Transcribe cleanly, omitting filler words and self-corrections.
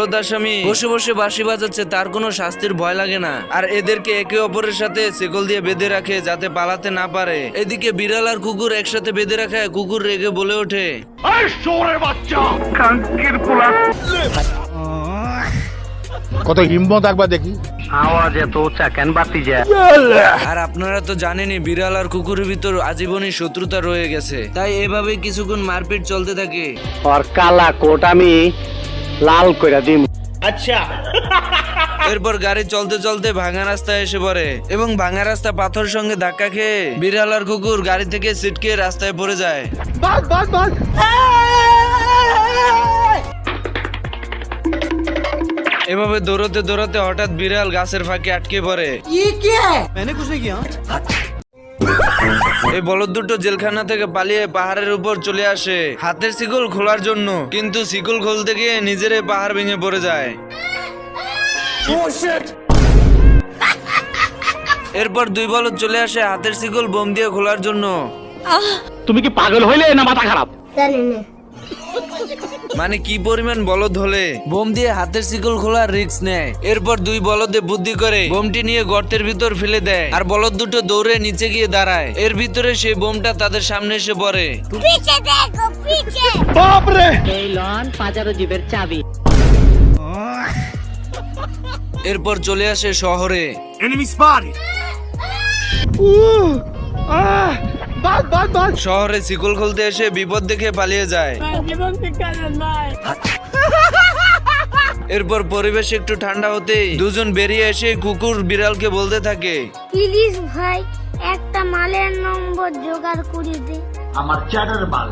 বলদ আসামি বসে বসে বাঁশি বাজাচ্ছে, তার কোনো শাস্তির ভয় লাগে না। আর এদেরকে একে অপরের সাথে শিকল দিয়ে বেঁধে রাখে যাতে পালাতে না পারে। এদিকে বিড়াল আর কুকুর একসাথে বেঁধে রাখায় কুকুর রেগে বলে ওঠে, কত হিম্মত একবার দেখি। আওয়াজ এত উঁচা কেন বাতি যায়? আর আপনারা তো জানেনই বিড়াল আর কুকুরের ভিতর আজীবনই শত্রুতা রয়ে গেছে, তাই এভাবে কিছুক্ষণ মারপিট চলতে থাকে। আর কালা কোট আমি লাল কইরা দিম। এরপর গাড়ি চলতে চলতে ভাঙা রাস্তায় এসে পড়ে এবং ভাঙা রাস্তা পাথর সঙ্গে ধাক্কা খেয়ে বিড়াল আর কুকুর গাড়ি থেকে ছিটকে রাস্তায় পড়ে যায়। এভাবে দৌড়তে দৌড়তে হঠাৎ বিড়াল গাছের ফাঁকে আটকে পড়ে। এই বলদ দুটো জেলখানা থেকে পালিয়ে পাহাড়ের উপর চলে আসে হাতের শিকল খোলার জন্য, কিন্তু শিকল খুলতে গিয়ে নিজের পাহাড় ভেঙে পড়ে যায়। এরপর দুই বলদ চলে আসে হাতের শিকল বোম দিয়ে খোলার জন্য। তুমি কি পাগল হইলে না মাথা খারাপ? মানে কি পরিমাণ বলদ হলে বোম দিয়ে হাতের শিকল খোলার রিস্ক নেয়। এরপর দুই বলদে বুদ্ধি করে বোমটি নিয়ে গর্তের ভিতর ফেলে দেয় আর বলদ দুটো দৌড়ে নিচে গিয়ে দাঁড়ায়। এর ভিতরে সেই বোমটা তাদের সামনে এসে পড়ে। এই লন পাজারো জিবের চাবি। এরপর চলে আসে শহরে। শহরে শিকল খুলতে এসে বিপদ দেখে পালিয়ে যায়। এরপর পরিবেশ একটু ঠান্ডা হতেই দুজন বেরিয়ে এসে কুকুর বিড়ালকে বলতে থাকে, প্লিজ ভাই একটা মালের নম্বর জোগাড় করে দে। আমার চ্যাটার মাল।